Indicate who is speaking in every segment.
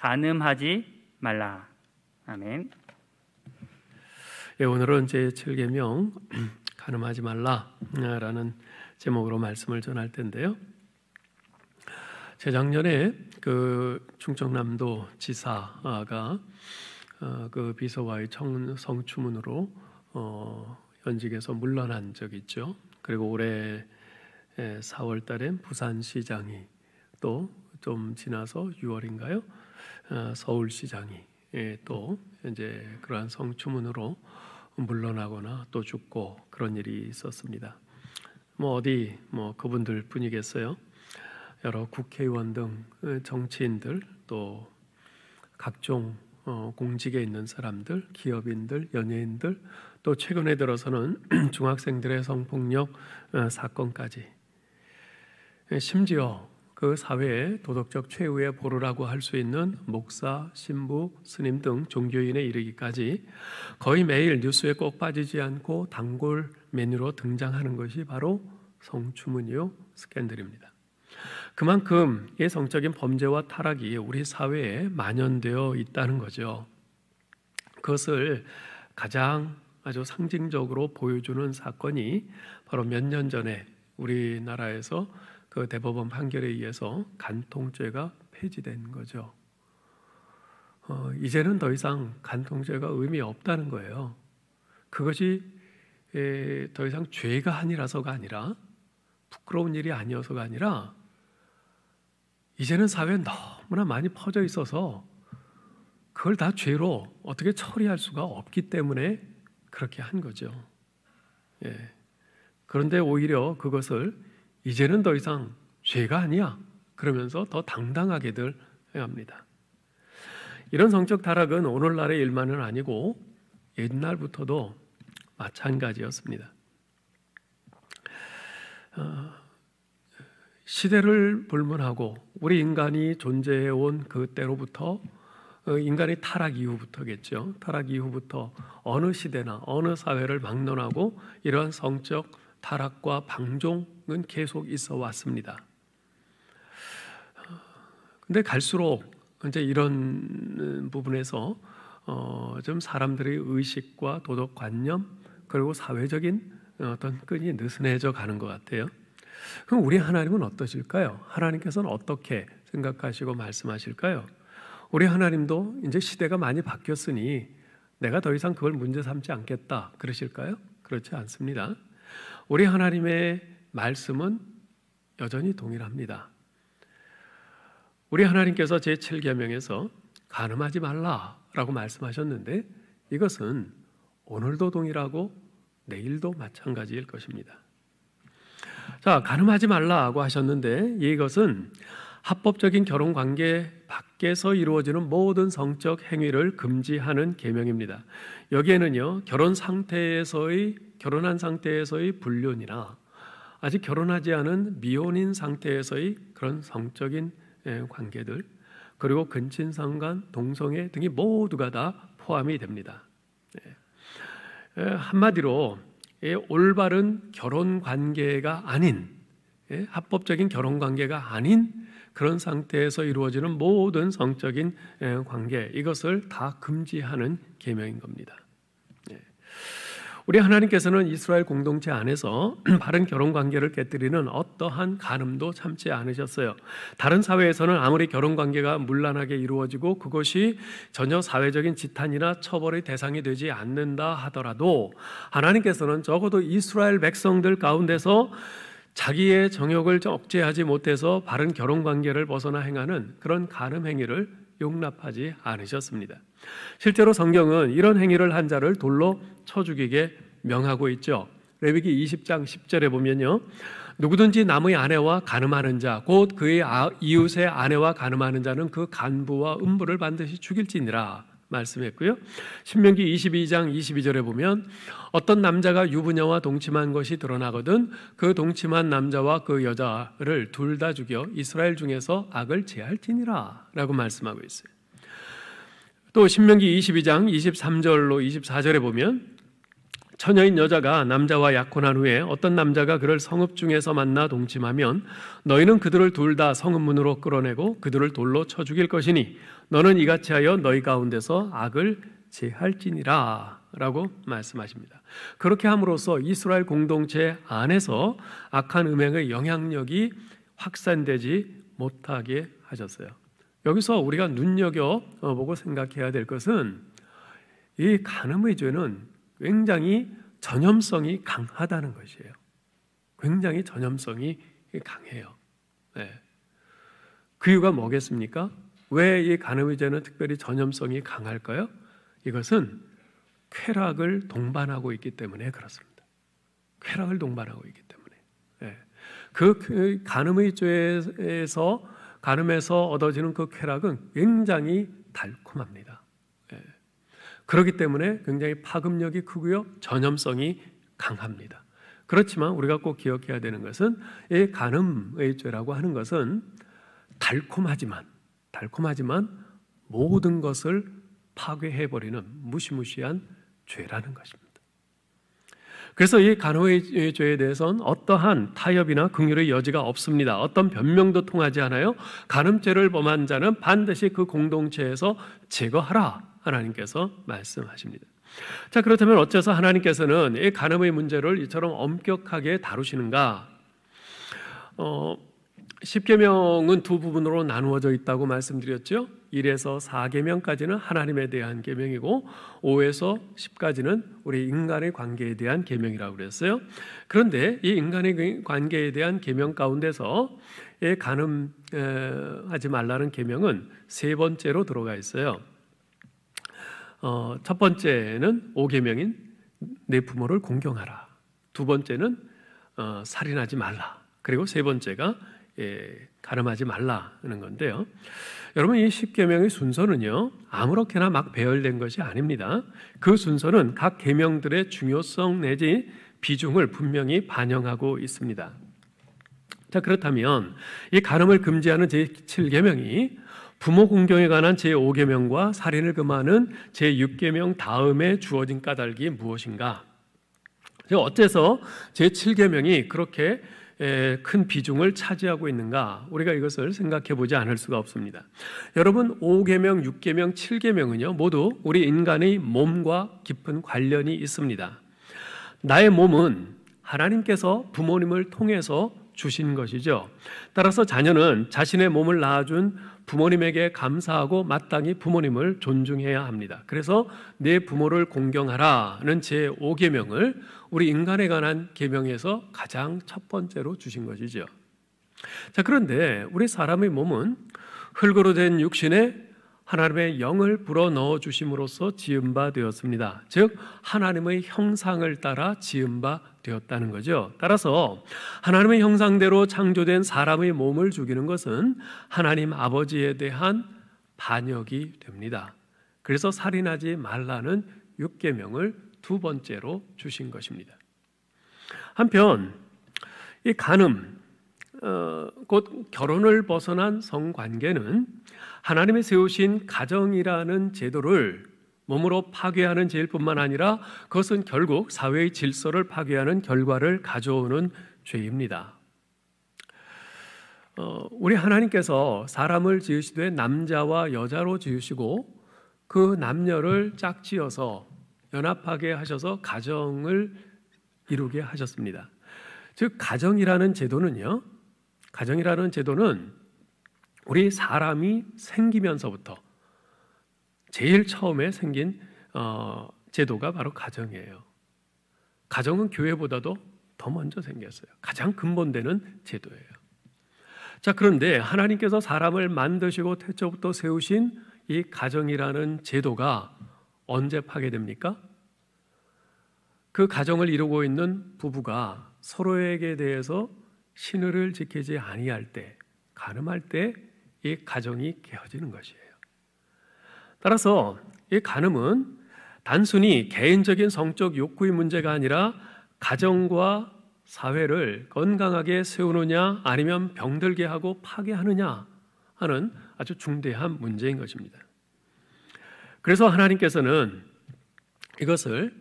Speaker 1: 간음하지 말라. 아멘.
Speaker 2: 예, 오늘은 제7계명 간음하지 말라라는 제목으로 말씀을 전할 텐데요. 재작년에 그 충청남도 지사가 그 비서와의 성추문으로 현직에서 물러난 적이 있죠. 그리고 올해 4월 달에 부산시장이 또 좀 지나서 6월인가요? 서울시장이 또 이제 그러한 성추문으로 물러나거나 또 죽고 그런 일이 있었습니다. 어디 그분들 뿐이겠어요. 여러 국회의원 등 정치인들 또 각종 공직에 있는 사람들, 기업인들, 연예인들 또 최근에 들어서는 중학생들의 성폭력 사건까지 심지어 그 사회의 도덕적 최후의 보루라고 할 수 있는 목사, 신부, 스님 등 종교인에 이르기까지 거의 매일 뉴스에 꼭 빠지지 않고 단골 메뉴로 등장하는 것이 바로 성추문이요 스캔들입니다. 그만큼 이 성적인 범죄와 타락이 우리 사회에 만연되어 있다는 거죠. 그것을 가장 아주 상징적으로 보여주는 사건이 바로 몇 년 전에 우리나라에서 그 대법원 판결에 의해서 간통죄가 폐지된 거죠. 이제는 더 이상 간통죄가 의미 없다는 거예요. 그것이 더 이상 죄가 아니라서가 아니라 부끄러운 일이 아니어서가 아니라 이제는 사회에 너무나 많이 퍼져 있어서 그걸 다 죄로 어떻게 처리할 수가 없기 때문에 그렇게 한 거죠. 그런데 오히려 그것을 이제는 더 이상 죄가 아니야 그러면서 더 당당하게들 해합니다. 이런 성적 타락은 오늘날의 일만은 아니고 옛날부터도 마찬가지였습니다. 시대를 불문하고 우리 인간이 존재해온 그때로부터 인간의 타락 이후부터겠죠. 타락 이후부터 어느 시대나 어느 사회를 막론하고 이러한 성적 타락과 방종은 계속 있어 왔습니다. 근데 갈수록 이제 이런 부분에서 좀 사람들의 의식과 도덕관념 그리고 사회적인 어떤 끈이 느슨해져 가는 것 같아요. 그럼 우리 하나님은 어떠실까요? 하나님께서는 어떻게 생각하시고 말씀하실까요? 우리 하나님도 이제 시대가 많이 바뀌었으니 내가 더 이상 그걸 문제 삼지 않겠다 그러실까요? 그렇지 않습니다. 우리 하나님의 말씀은 여전히 동일합니다. 우리 하나님께서 제7계명에서 간음하지 말라라고 말씀하셨는데 이것은 오늘도 동일하고 내일도 마찬가지일 것입니다. 자, 간음하지 말라고 하셨는데 이것은 합법적인 결혼관계 밖에서 이루어지는 모든 성적 행위를 금지하는 계명입니다. 여기에는요 결혼한 상태에서의 불륜이나 아직 결혼하지 않은 미혼인 상태에서의 그런 성적인 관계들 그리고 근친상간, 동성애 등이 모두가 다 포함이 됩니다. 한마디로 올바른 결혼관계가 아닌 합법적인 결혼관계가 아닌 그런 상태에서 이루어지는 모든 성적인 관계 이것을 다 금지하는 계명인 겁니다. 우리 하나님께서는 이스라엘 공동체 안에서 바른 결혼관계를 깨뜨리는 어떠한 간음도 참지 않으셨어요. 다른 사회에서는 아무리 결혼관계가 문란하게 이루어지고 그것이 전혀 사회적인 지탄이나 처벌의 대상이 되지 않는다 하더라도 하나님께서는 적어도 이스라엘 백성들 가운데서 자기의 정욕을 억제하지 못해서 바른 결혼관계를 벗어나 행하는 그런 간음 행위를 용납하지 않으셨습니다. 실제로 성경은 이런 행위를 한 자를 돌로 쳐 죽이게 명하고 있죠. 레위기 20장 10절에 보면요 누구든지 남의 아내와 간음하는 자 곧 그의 이웃의 아내와 간음하는 자는 그 간부와 음부를 반드시 죽일지니라 말씀했고요. 신명기 22장 22절에 보면 어떤 남자가 유부녀와 동침한 것이 드러나거든 그 동침한 남자와 그 여자를 둘 다 죽여 이스라엘 중에서 악을 제할지니라 라고 말씀하고 있어요. 또 신명기 22장 23절로 24절에 보면 처녀인 여자가 남자와 약혼한 후에 어떤 남자가 그를 성읍 중에서 만나 동침하면 너희는 그들을 둘 다 성읍문으로 끌어내고 그들을 돌로 쳐 죽일 것이니 너는 이같이 하여 너희 가운데서 악을 제할지니라 라고 말씀하십니다. 그렇게 함으로써 이스라엘 공동체 안에서 악한 음행의 영향력이 확산되지 못하게 하셨어요. 여기서 우리가 눈여겨보고 생각해야 될 것은 이 간음의 죄는 굉장히 전염성이 강하다는 것이에요. 굉장히 전염성이 강해요. 네. 그 이유가 뭐겠습니까? 왜 이 간음의 죄는 특별히 전염성이 강할까요? 이것은 쾌락을 동반하고 있기 때문에 그렇습니다. 쾌락을 동반하고 있기 때문에. 네. 그 간음의 죄에서 간음에서 얻어지는 그 쾌락은 굉장히 달콤합니다. 네. 그렇기 때문에 굉장히 파급력이 크고요, 전염성이 강합니다. 그렇지만 우리가 꼭 기억해야 되는 것은 이 간음의 죄라고 하는 것은 달콤하지만 모든 것을 파괴해버리는 무시무시한 죄라는 것입니다. 그래서 이 간음의 죄에 대해서는 어떠한 타협이나 긍휼의 여지가 없습니다. 어떤 변명도 통하지 않아요. 간음죄를 범한 자는 반드시 그 공동체에서 제거하라 하나님께서 말씀하십니다. 자, 그렇다면 어째서 하나님께서는 이 간음의 문제를 이처럼 엄격하게 다루시는가? 10계명은 두 부분으로 나누어져 있다고 말씀드렸죠. 1에서 4계명까지는 하나님에 대한 계명이고 5에서 10까지는 우리 인간의 관계에 대한 계명이라고 그랬어요. 그런데 이 인간의 관계에 대한 계명 가운데서 이 간음하지 말라는 계명은 세 번째로 들어가 있어요. 첫 번째는 5계명인 내 부모를 공경하라. 두 번째는 살인하지 말라. 그리고 세 번째가 간음하지 말라는 건데요. 여러분, 이 10계명의 순서는요, 아무렇게나 막 배열된 것이 아닙니다. 그 순서는 각 계명들의 중요성 내지 비중을 분명히 반영하고 있습니다. 자, 그렇다면 이 간음을 금지하는 제7계명이 부모 공경에 관한 제5계명과 살인을 금하는 제6계명 다음에 주어진 까닭이 무엇인가? 어째서 제7계명이 그렇게 큰 비중을 차지하고 있는가? 우리가 이것을 생각해 보지 않을 수가 없습니다. 여러분, 5계명, 6계명, 7계명은요 모두 우리 인간의 몸과 깊은 관련이 있습니다. 나의 몸은 하나님께서 부모님을 통해서 주신 것이죠. 따라서 자녀는 자신의 몸을 낳아준 부모님에게 감사하고 마땅히 부모님을 존중해야 합니다. 그래서 내 부모를 공경하라는 제5계명을 우리 인간에 관한 계명에서 가장 첫 번째로 주신 것이죠. 자, 그런데 우리 사람의 몸은 흙으로 된 육신에 하나님의 영을 불어넣어 주심으로써 지은 바 되었습니다. 즉 하나님의 형상을 따라 지은 바 되었다는 거죠. 따라서 하나님의 형상대로 창조된 사람의 몸을 죽이는 것은 하나님 아버지에 대한 반역이 됩니다. 그래서 살인하지 말라는 6계명을 두 번째로 주신 것입니다. 한편 이 간음, 곧 결혼을 벗어난 성관계는 하나님이 세우신 가정이라는 제도를 몸으로 파괴하는 죄일뿐만 아니라 그것은 결국 사회의 질서를 파괴하는 결과를 가져오는 죄입니다. 우리 하나님께서 사람을 지으시되 남자와 여자로 지으시고 그 남녀를 짝지어서 연합하게 하셔서 가정을 이루게 하셨습니다. 즉 가정이라는 제도는 우리 사람이 생기면서부터 제일 처음에 생긴 제도가 바로 가정이에요. 가정은 교회보다도 더 먼저 생겼어요. 가장 근본되는 제도예요. 자, 그런데 하나님께서 사람을 만드시고 태초부터 세우신 이 가정이라는 제도가 언제 파괴됩니까? 그 가정을 이루고 있는 부부가 서로에게 대해서 신의를 지키지 아니할 때, 간음할 때 이 가정이 깨어지는 것이에요. 따라서 이 간음은 단순히 개인적인 성적 욕구의 문제가 아니라 가정과 사회를 건강하게 세우느냐 아니면 병들게 하고 파괴하느냐 하는 아주 중대한 문제인 것입니다. 그래서 하나님께서는 이것을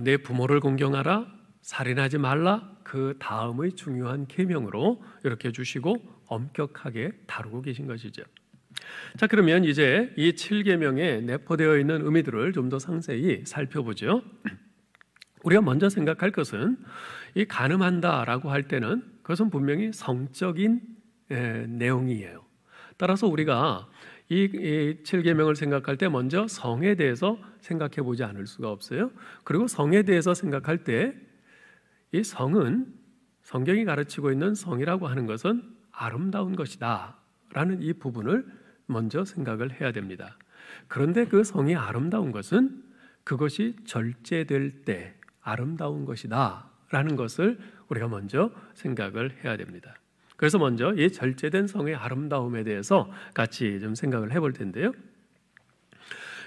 Speaker 2: 내 부모를 공경하라, 살인하지 말라, 그 다음의 중요한 계명으로 이렇게 주시고 엄격하게 다루고 계신 것이죠. 자, 그러면 이제 이 7계명에 내포되어 있는 의미들을 좀 더 상세히 살펴보죠. 우리가 먼저 생각할 것은 이 간음한다라고 할 때는 그것은 분명히 성적인 내용이에요. 따라서 우리가 이 7계명을 생각할 때 먼저 성에 대해서 생각해 보지 않을 수가 없어요. 그리고 성에 대해서 생각할 때 이 성은 성경이 가르치고 있는 성이라고 하는 것은 아름다운 것이다 라는 이 부분을 먼저 생각을 해야 됩니다. 그런데 그 성이 아름다운 것은 그것이 절제될 때 아름다운 것이다 라는 것을 우리가 먼저 생각을 해야 됩니다. 그래서 먼저 이 절제된 성의 아름다움에 대해서 같이 좀 생각을 해볼 텐데요.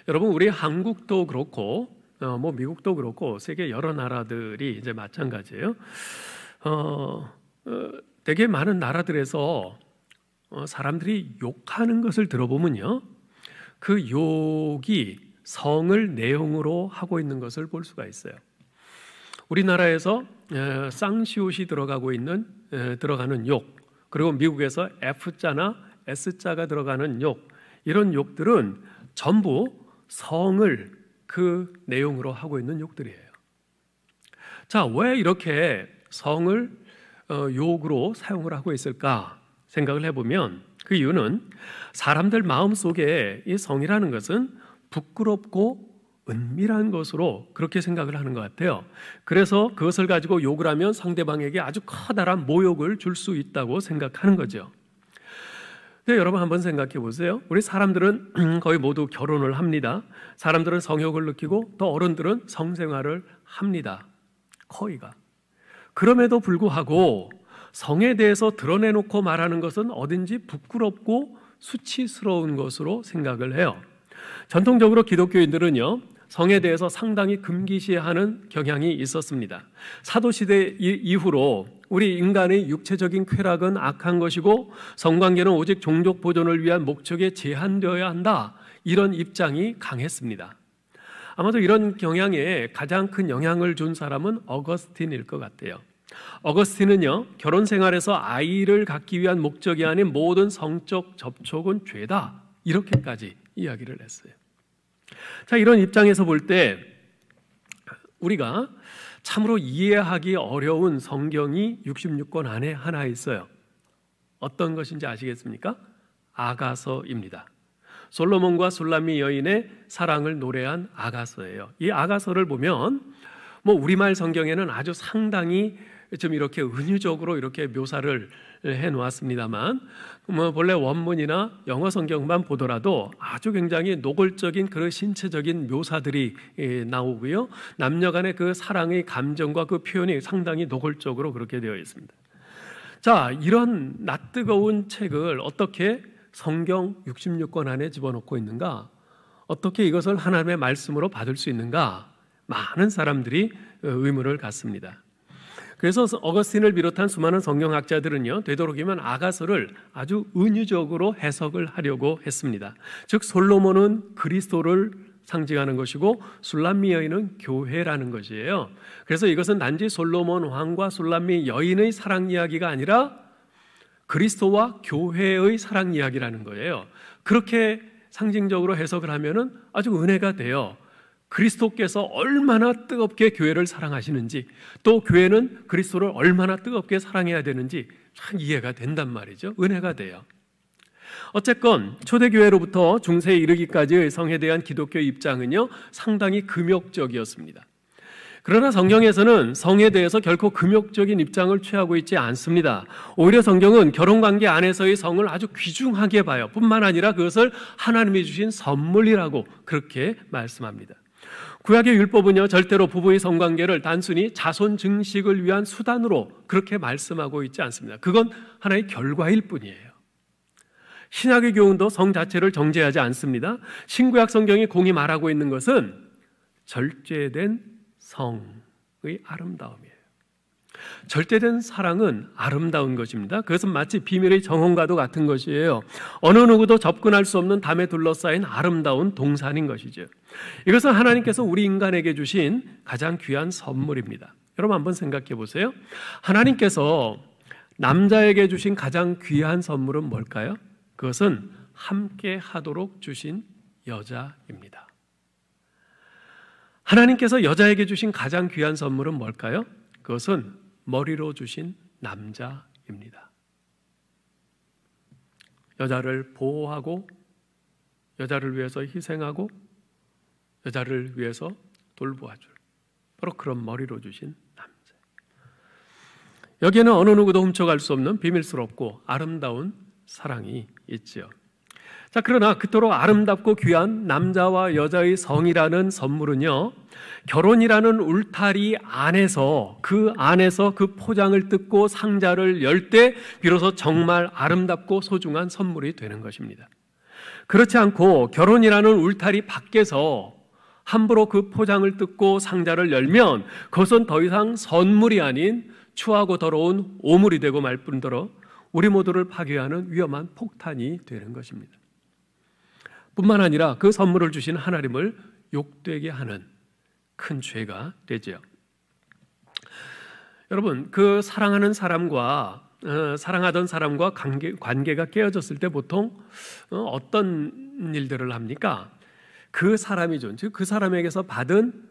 Speaker 2: 여러분, 우리 한국도 그렇고 미국도 그렇고 세계 여러 나라들이 이제 마찬가지예요. 되게 많은 나라들에서 사람들이 욕하는 것을 들어보면요, 그 욕이 성을 내용으로 하고 있는 것을 볼 수가 있어요. 우리나라에서 쌍시옷이 들어가는 욕, 그리고 미국에서 F자나 S자가 들어가는 욕, 이런 욕들은 전부 성을 그 내용으로 하고 있는 욕들이에요. 자, 왜 이렇게 성을 욕으로 사용을 하고 있을까 생각을 해보면 그 이유는 사람들 마음속에 이 성이라는 것은 부끄럽고 은밀한 것으로 그렇게 생각을 하는 것 같아요. 그래서 그것을 가지고 욕을 하면 상대방에게 아주 커다란 모욕을 줄 수 있다고 생각하는 거죠. 근데 여러분 한번 생각해 보세요. 우리 사람들은 거의 모두 결혼을 합니다. 사람들은 성욕을 느끼고 또 어른들은 성생활을 합니다. 거의가. 그럼에도 불구하고 성에 대해서 드러내놓고 말하는 것은 어딘지 부끄럽고 수치스러운 것으로 생각을 해요. 전통적으로 기독교인들은요, 성에 대해서 상당히 금기시하는 경향이 있었습니다. 사도시대 이후로 우리 인간의 육체적인 쾌락은 악한 것이고 성관계는 오직 종족 보존을 위한 목적에 제한되어야 한다, 이런 입장이 강했습니다. 아마도 이런 경향에 가장 큰 영향을 준 사람은 어거스틴일 것 같아요. 어거스틴은요, 결혼 생활에서 아이를 갖기 위한 목적이 아닌 모든 성적 접촉은 죄다, 이렇게까지 이야기를 했어요. 자, 이런 입장에서 볼 때 우리가 참으로 이해하기 어려운 성경이 66권 안에 하나 있어요. 어떤 것인지 아시겠습니까? 아가서입니다. 솔로몬과 술람미 여인의 사랑을 노래한 아가서예요. 이 아가서를 보면 우리말 성경에는 아주 상당히 좀 이렇게 은유적으로 이렇게 묘사를 해 놓았습니다만 본래 원문이나 영어 성경만 보더라도 아주 굉장히 노골적인 그런 신체적인 묘사들이 나오고요, 남녀 간의 그 사랑의 감정과 그 표현이 상당히 노골적으로 그렇게 되어 있습니다. 자, 이런 낯뜨거운 책을 어떻게 성경 66권 안에 집어넣고 있는가? 어떻게 이것을 하나님의 말씀으로 받을 수 있는가? 많은 사람들이 의문을 갖습니다. 그래서 어거스틴을 비롯한 수많은 성경학자들은요, 되도록이면 아가서를 아주 은유적으로 해석을 하려고 했습니다. 즉 솔로몬은 그리스도를 상징하는 것이고 술람미 여인은 교회라는 것이에요. 그래서 이것은 단지 솔로몬 왕과 술람미 여인의 사랑 이야기가 아니라 그리스도와 교회의 사랑 이야기라는 거예요. 그렇게 상징적으로 해석을 하면은 아주 은혜가 돼요. 그리스도께서 얼마나 뜨겁게 교회를 사랑하시는지, 또 교회는 그리스도를 얼마나 뜨겁게 사랑해야 되는지 참 이해가 된단 말이죠. 은혜가 돼요. 어쨌건 초대교회로부터 중세에 이르기까지의 성에 대한 기독교 입장은요, 상당히 금욕적이었습니다. 그러나 성경에서는 성에 대해서 결코 금욕적인 입장을 취하고 있지 않습니다. 오히려 성경은 결혼관계 안에서의 성을 아주 귀중하게 봐요. 뿐만 아니라 그것을 하나님이 주신 선물이라고 그렇게 말씀합니다. 구약의 율법은요, 절대로 부부의 성관계를 단순히 자손 증식을 위한 수단으로 그렇게 말씀하고 있지 않습니다. 그건 하나의 결과일 뿐이에요. 신약의 교훈도 성 자체를 정죄하지 않습니다. 신구약 성경이 공히 말하고 있는 것은 절제된 성의 아름다움이에요. 절대된 사랑은 아름다운 것입니다. 그것은 마치 비밀의 정원과도 같은 것이에요. 어느 누구도 접근할 수 없는 담에 둘러싸인 아름다운 동산인 것이죠. 이것은 하나님께서 우리 인간에게 주신 가장 귀한 선물입니다. 여러분 한번 생각해 보세요. 하나님께서 남자에게 주신 가장 귀한 선물은 뭘까요? 그것은 함께 하도록 주신 여자입니다. 하나님께서 여자에게 주신 가장 귀한 선물은 뭘까요? 그것은 머리로 주신 남자입니다. 여자를 보호하고 여자를 위해서 희생하고 여자를 위해서 돌보아줄 바로 그런 머리로 주신 남자. 여기에는 어느 누구도 훔쳐갈 수 없는 비밀스럽고 아름다운 사랑이 있지요. 자, 그러나 그토록 아름답고 귀한 남자와 여자의 성이라는 선물은요, 결혼이라는 울타리 안에서 그 포장을 뜯고 상자를 열 때 비로소 정말 아름답고 소중한 선물이 되는 것입니다. 그렇지 않고 결혼이라는 울타리 밖에서 함부로 그 포장을 뜯고 상자를 열면 그것은 더 이상 선물이 아닌 추하고 더러운 오물이 되고 말 뿐더러 우리 모두를 파괴하는 위험한 폭탄이 되는 것입니다. 뿐만 아니라 그 선물을 주신 하나님을 욕되게 하는 큰 죄가 되죠. 여러분, 그 사랑하던 사람과 관계가 깨어졌을 때 보통 어떤 일들을 합니까? 그 사람이죠. 즉 그 사람에게서 받은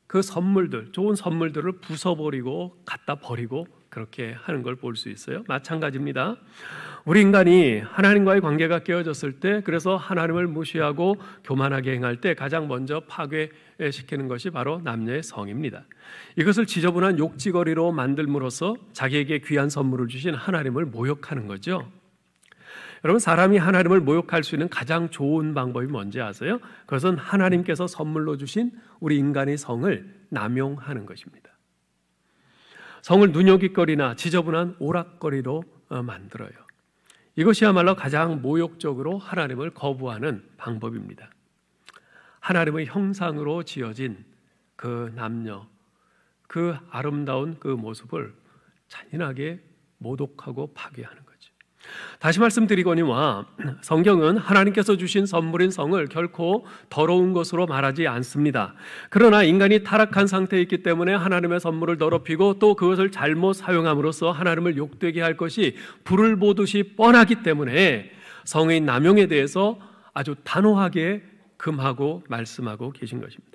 Speaker 2: 그 선물들, 좋은 선물들을 부숴버리고 갖다 버리고 그렇게 하는 걸 볼 수 있어요. 마찬가지입니다. 우리 인간이 하나님과의 관계가 깨어졌을 때, 그래서 하나님을 무시하고 교만하게 행할 때 가장 먼저 파괴시키는 것이 바로 남녀의 성입니다. 이것을 지저분한 욕지거리로 만들므로써 자기에게 귀한 선물을 주신 하나님을 모욕하는 거죠. 여러분, 사람이 하나님을 모욕할 수 있는 가장 좋은 방법이 뭔지 아세요? 그것은 하나님께서 선물로 주신 우리 인간의 성을 남용하는 것입니다. 성을 눈요깃거리나 지저분한 오락거리로 만들어요. 이것이야말로 가장 모욕적으로 하나님을 거부하는 방법입니다. 하나님의 형상으로 지어진 그 남녀, 그 아름다운 그 모습을 잔인하게 모독하고 파괴하는 거죠. 다시 말씀드리거니와 성경은 하나님께서 주신 선물인 성을 결코 더러운 것으로 말하지 않습니다. 그러나 인간이 타락한 상태에 있기 때문에 하나님의 선물을 더럽히고 또 그것을 잘못 사용함으로써 하나님을 욕되게 할 것이 불을 보듯이 뻔하기 때문에 성의 남용에 대해서 아주 단호하게 금하고 말씀하고 계신 것입니다.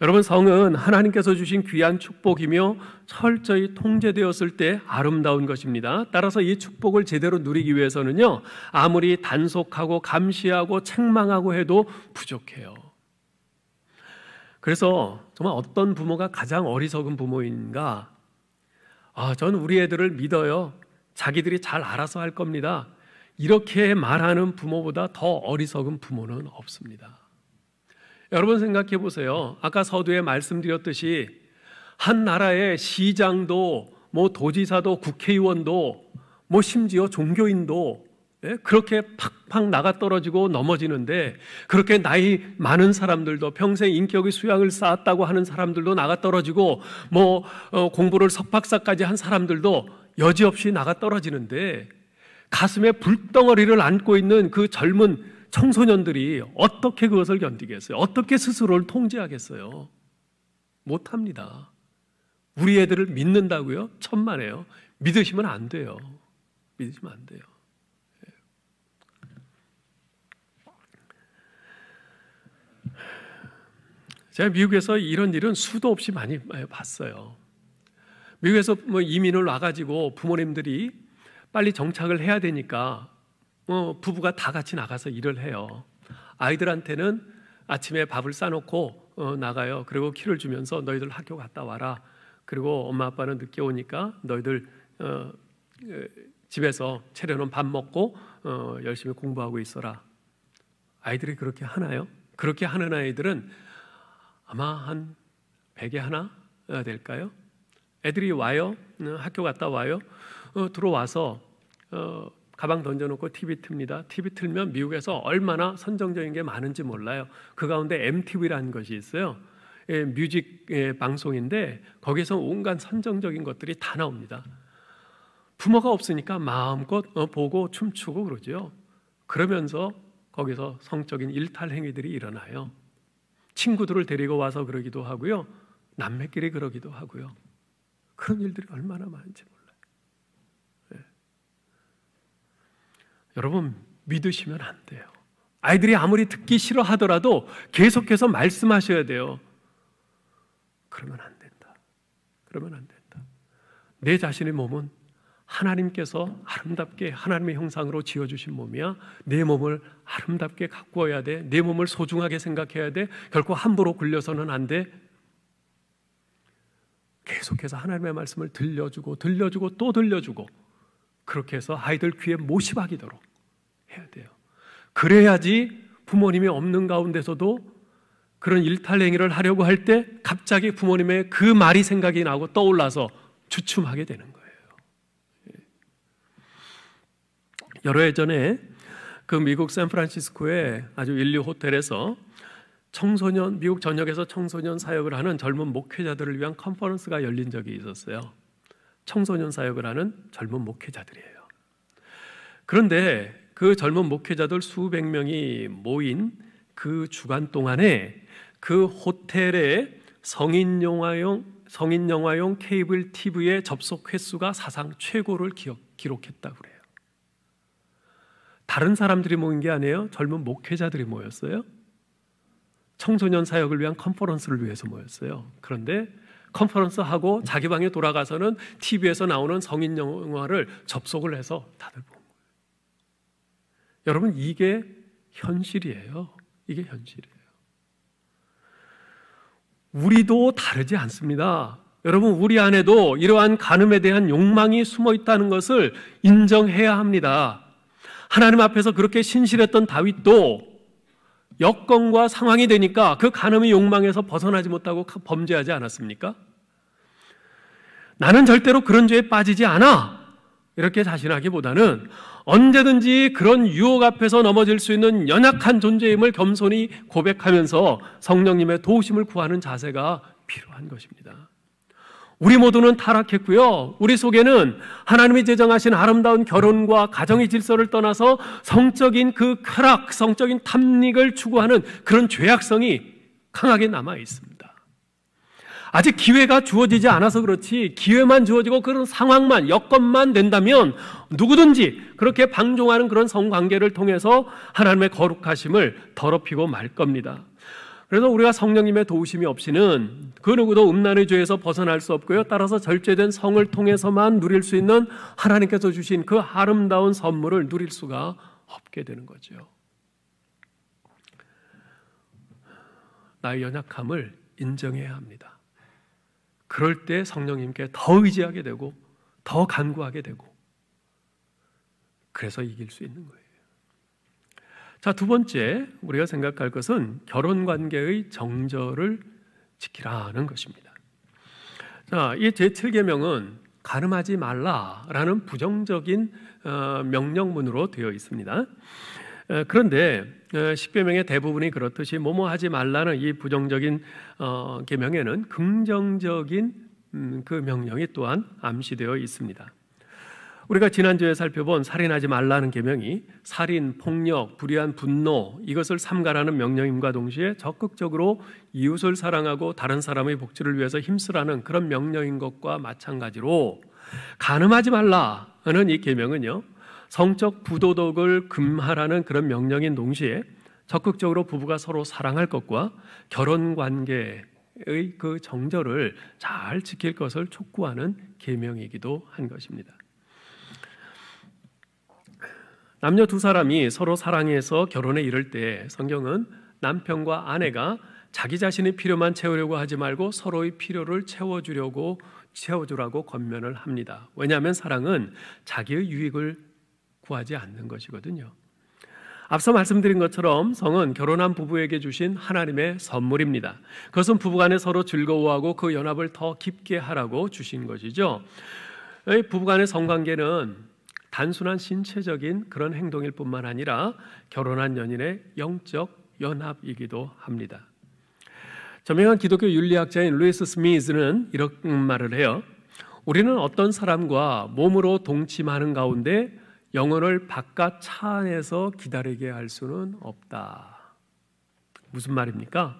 Speaker 2: 여러분, 성은 하나님께서 주신 귀한 축복이며 철저히 통제되었을 때 아름다운 것입니다. 따라서 이 축복을 제대로 누리기 위해서는요, 아무리 단속하고 감시하고 책망하고 해도 부족해요. 그래서 정말 어떤 부모가 가장 어리석은 부모인가? 전 우리 애들을 믿어요. 자기들이 잘 알아서 할 겁니다. 이렇게 말하는 부모보다 더 어리석은 부모는 없습니다. 여러분 생각해 보세요. 아까 서두에 말씀드렸듯이 한 나라의 시장도 도지사도 국회의원도 심지어 종교인도 그렇게 팍팍 나가 떨어지고 넘어지는데, 그렇게 나이 많은 사람들도 평생 인격의 수양을 쌓았다고 하는 사람들도 나가 떨어지고 공부를 석박사까지 한 사람들도 여지없이 나가 떨어지는데, 가슴에 불덩어리를 안고 있는 그 젊은 청소년들이 어떻게 그것을 견디겠어요? 어떻게 스스로를 통제하겠어요? 못합니다. 우리 애들을 믿는다고요? 천만에요. 믿으시면 안 돼요. 믿으시면 안 돼요. 제가 미국에서 이런 일은 수도 없이 많이 봤어요. 미국에서 이민을 와가지고 부모님들이 빨리 정착을 해야 되니까 부부가 다 같이 나가서 일을 해요. 아이들한테는 아침에 밥을 싸놓고 나가요. 그리고 키를 주면서 너희들 학교 갔다 와라. 그리고 엄마 아빠는 늦게 오니까 너희들 집에서 차려놓은 밥 먹고 열심히 공부하고 있어라. 아이들이 그렇게 하나요? 그렇게 하는 아이들은 아마 한 100에 하나 될까요? 애들이 와요. 학교 갔다 와요. 들어와서 가방 던져놓고 TV 틉니다. TV 틀면 미국에서 얼마나 선정적인 게 많은지 몰라요. 그 가운데 MTV라는 것이 있어요. 뮤직 방송인데 거기서 온갖 선정적인 것들이 다 나옵니다. 부모가 없으니까 마음껏 보고 춤추고 그러죠. 그러면서 거기서 성적인 일탈 행위들이 일어나요. 친구들을 데리고 와서 그러기도 하고요. 남매끼리 그러기도 하고요. 그런 일들이 얼마나 많은지 몰라요. 네. 여러분 믿으시면 안 돼요. 아이들이 아무리 듣기 싫어하더라도 계속해서 말씀하셔야 돼요. 그러면 안 된다. 그러면 안 된다. 내 자신의 몸은 하나님께서 아름답게 하나님의 형상으로 지어주신 몸이야. 내 몸을 아름답게 가꾸어야 돼. 내 몸을 소중하게 생각해야 돼. 결코 함부로 굴려서는 안 돼. 계속해서 하나님의 말씀을 들려주고 또 들려주고 그렇게 해서 아이들 귀에 못이 박이도록 해야 돼요. 그래야지 부모님이 없는 가운데서도 그런 일탈행위를 하려고 할 때 갑자기 부모님의 그 말이 생각이 나고 떠올라서 주춤하게 되는 거예요. 여러 해 전에 그 미국 샌프란시스코의 아주 인류 호텔에서 청소년, 미국 전역에서 청소년 사역을 하는 젊은 목회자들을 위한 컨퍼런스가 열린 적이 있었어요. 청소년 사역을 하는 젊은 목회자들이에요. 그런데 그 젊은 목회자들 수백 명이 모인 그 주간 동안에 그 호텔의 성인 영화용 케이블 TV의 접속 횟수가 사상 최고를 기록했다고 그래요. 다른 사람들이 모인 게 아니에요. 젊은 목회자들이 모였어요. 청소년 사역을 위한 컨퍼런스를 위해서 모였어요. 그런데 컨퍼런스하고 자기 방에 돌아가서는 TV에서 나오는 성인 영화를 접속을 해서 다들 본 거예요. 여러분 이게 현실이에요. 이게 현실이에요. 우리도 다르지 않습니다. 여러분 우리 안에도 이러한 간음에 대한 욕망이 숨어 있다는 것을 인정해야 합니다. 하나님 앞에서 그렇게 신실했던 다윗도 여건과 상황이 되니까 그 간음의 욕망에서 벗어나지 못하고 범죄하지 않았습니까? 나는 절대로 그런 죄에 빠지지 않아 이렇게 자신하기보다는 언제든지 그런 유혹 앞에서 넘어질 수 있는 연약한 존재임을 겸손히 고백하면서 성령님의 도우심을 구하는 자세가 필요한 것입니다. 우리 모두는 타락했고요. 우리 속에는 하나님이 제정하신 아름다운 결혼과 가정의 질서를 떠나서 성적인 그 쾌락, 성적인 탐닉을 추구하는 그런 죄악성이 강하게 남아 있습니다. 아직 기회가 주어지지 않아서 그렇지 기회만 주어지고 그런 상황만, 여건만 된다면 누구든지 그렇게 방종하는 그런 성관계를 통해서 하나님의 거룩하심을 더럽히고 말 겁니다. 그래서 우리가 성령님의 도우심이 없이는 그 누구도 음란의 죄에서 벗어날 수 없고요. 따라서 절제된 성을 통해서만 누릴 수 있는 하나님께서 주신 그 아름다운 선물을 누릴 수가 없게 되는 거죠. 나의 연약함을 인정해야 합니다. 그럴 때 성령님께 더 의지하게 되고 더 간구하게 되고 그래서 이길 수 있는 거예요. 자, 두 번째 우리가 생각할 것은 결혼관계의 정절을 지키라는 것입니다. 자, 이 제7계명은 간음하지 말라라는 부정적인 명령문으로 되어 있습니다. 그런데 10계명의 대부분이 그렇듯이 뭐뭐하지 말라는 이 부정적인 계명에는 긍정적인 그 명령이 또한 암시되어 있습니다. 우리가 지난주에 살펴본 살인하지 말라는 계명이 살인, 폭력, 불의한 분노 이것을 삼가라는 명령임과 동시에 적극적으로 이웃을 사랑하고 다른 사람의 복지를 위해서 힘쓰라는 그런 명령인 것과 마찬가지로 간음하지 말라는 이 계명은요 성적 부도덕을 금하라는 그런 명령인 동시에 적극적으로 부부가 서로 사랑할 것과 결혼관계의 그 정절을 잘 지킬 것을 촉구하는 계명이기도 한 것입니다. 남녀 두 사람이 서로 사랑해서 결혼에 이를 때 성경은 남편과 아내가 자기 자신의 필요만 채우려고 하지 말고 서로의 필요를 채워주라고 권면을 합니다. 왜냐하면 사랑은 자기의 유익을 구하지 않는 것이거든요. 앞서 말씀드린 것처럼 성은 결혼한 부부에게 주신 하나님의 선물입니다. 그것은 부부간에 서로 즐거워하고 그 연합을 더 깊게 하라고 주신 것이죠. 부부간의 성관계는 단순한 신체적인 그런 행동일 뿐만 아니라 결혼한 연인의 영적 연합이기도 합니다. 저명한 기독교 윤리학자인 루이스 스미스는 이런 말을 해요. 우리는 어떤 사람과 몸으로 동침하는 가운데 영혼을 바깥 차 안에서 기다리게 할 수는 없다. 무슨 말입니까?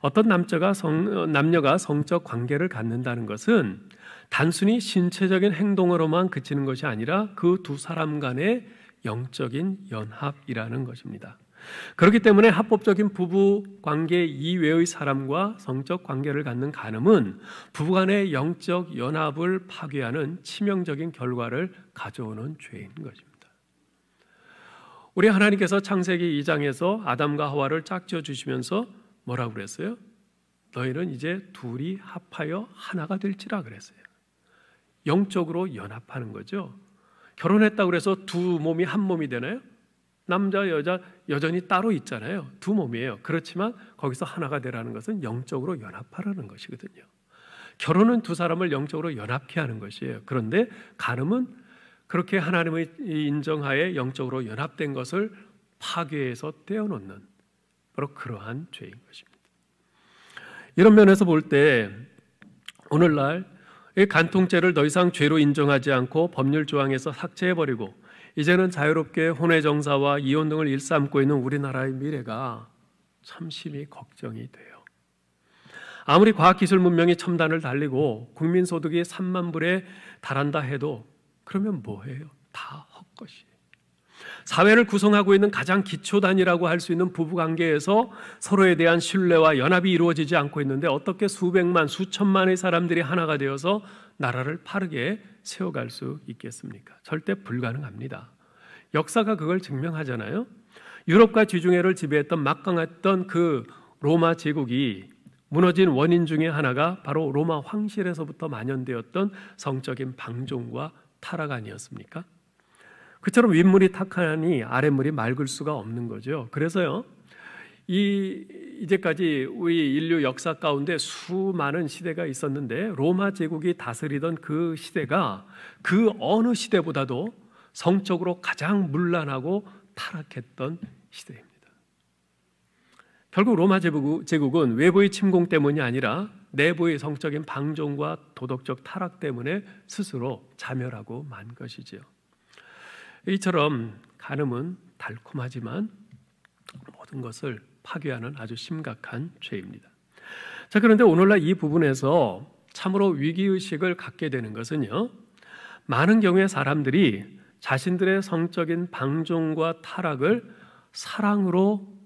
Speaker 2: 어떤 남녀가 성적 관계를 갖는다는 것은 단순히 신체적인 행동으로만 그치는 것이 아니라 그 두 사람 간의 영적인 연합이라는 것입니다. 그렇기 때문에 합법적인 부부 관계 이외의 사람과 성적 관계를 갖는 간음은 부부간의 영적 연합을 파괴하는 치명적인 결과를 가져오는 죄인 것입니다. 우리 하나님께서 창세기 2장에서 아담과 하와를 짝지어 주시면서 뭐라고 그랬어요? 너희는 이제 둘이 합하여 하나가 될지라 그랬어요. 영적으로 연합하는 거죠. 결혼했다고 해서 두 몸이 한 몸이 되나요? 남자 여자 여전히 따로 있잖아요. 두 몸이에요. 그렇지만 거기서 하나가 되라는 것은 영적으로 연합하라는 것이거든요. 결혼은 두 사람을 영적으로 연합케 하는 것이에요. 그런데 간음은 그렇게 하나님의 인정하에 영적으로 연합된 것을 파괴해서 떼어놓는 바로 그러한 죄인 것입니다. 이런 면에서 볼 때 오늘날 이 간통죄를 더 이상 죄로 인정하지 않고 법률 조항에서 삭제해버리고 이제는 자유롭게 혼외 정사와 이혼 등을 일삼고 있는 우리나라의 미래가 참 심히 걱정이 돼요. 아무리 과학기술 문명이 첨단을 달리고 국민소득이 3만 불에 달한다 해도 그러면 뭐해요? 다 헛것이에요. 사회를 구성하고 있는 가장 기초단위라고 할 수 있는 부부관계에서 서로에 대한 신뢰와 연합이 이루어지지 않고 있는데 어떻게 수백만, 수천만의 사람들이 하나가 되어서 나라를 빠르게 세워갈 수 있겠습니까? 절대 불가능합니다. 역사가 그걸 증명하잖아요. 유럽과 지중해를 지배했던 막강했던 그 로마 제국이 무너진 원인 중에 하나가 바로 로마 황실에서부터 만연되었던 성적인 방종과 타락 아니었습니까? 그처럼 윗물이 탁하니 아랫물이 맑을 수가 없는 거죠. 그래서요, 이제까지 우리 인류 역사 가운데 수많은 시대가 있었는데 로마 제국이 다스리던 그 시대가 그 어느 시대보다도 성적으로 가장 문란하고 타락했던 시대입니다. 결국 로마 제국은 외부의 침공 때문이 아니라 내부의 성적인 방종과 도덕적 타락 때문에 스스로 자멸하고 만 것이지요. 이처럼 간음은 달콤하지만 모든 것을 파괴하는 아주 심각한 죄입니다. 자, 그런데 오늘날 이 부분에서 참으로 위기의식을 갖게 되는 것은요, 많은 경우에 사람들이 자신들의 성적인 방종과 타락을 사랑으로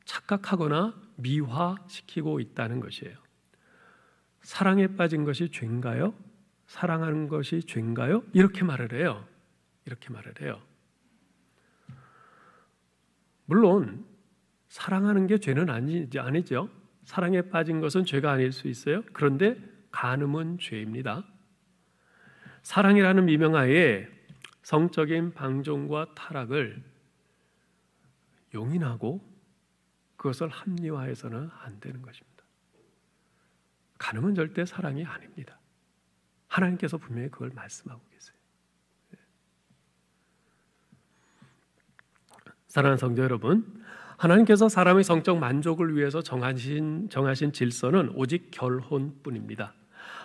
Speaker 2: 착각하거나 미화시키고 있다는 것이에요. 사랑에 빠진 것이 죄인가요? 사랑하는 것이 죄인가요? 이렇게 말을 해요. 물론 사랑하는 게 죄는 아니죠. 사랑에 빠진 것은 죄가 아닐 수 있어요. 그런데 간음은 죄입니다. 사랑이라는 미명하에 성적인 방종과 타락을 용인하고 그것을 합리화해서는 안 되는 것입니다. 간음은 절대 사랑이 아닙니다. 하나님께서 분명히 그걸 말씀하고 계세요. 사랑하는 성도 여러분, 하나님께서 사람의 성적 만족을 위해서 정하신 질서는 오직 결혼뿐입니다.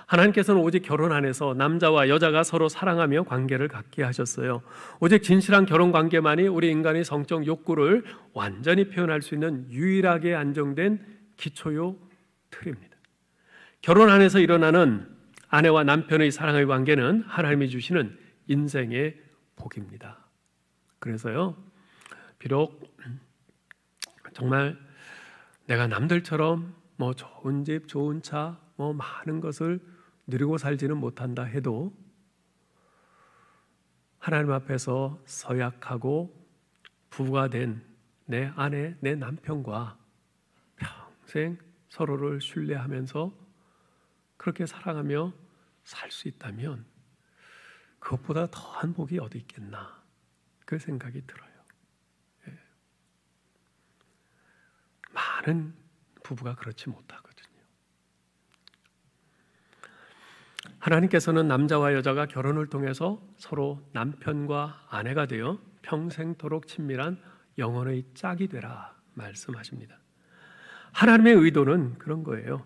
Speaker 2: 하나님께서는 오직 결혼 안에서 남자와 여자가 서로 사랑하며 관계를 갖게 하셨어요. 오직 진실한 결혼 관계만이 우리 인간의 성적 욕구를 완전히 표현할 수 있는 유일하게 안정된 기초요 틀입니다. 결혼 안에서 일어나는 아내와 남편의 사랑의 관계는 하나님이 주시는 인생의 복입니다. 그래서요, 비록 정말 내가 남들처럼 좋은 집, 좋은 차, 많은 것을 누리고 살지는 못한다 해도 하나님 앞에서 서약하고 부부가 된 내 아내, 내 남편과 평생 서로를 신뢰하면서 그렇게 사랑하며 살 수 있다면 그것보다 더한 복이 어디 있겠나, 그 생각이 들어요. 많은 부부가 그렇지 못하거든요. 하나님께서는 남자와 여자가 결혼을 통해서 서로 남편과 아내가 되어 평생토록 친밀한 영혼의 짝이 되라 말씀하십니다. 하나님의 의도는 그런 거예요.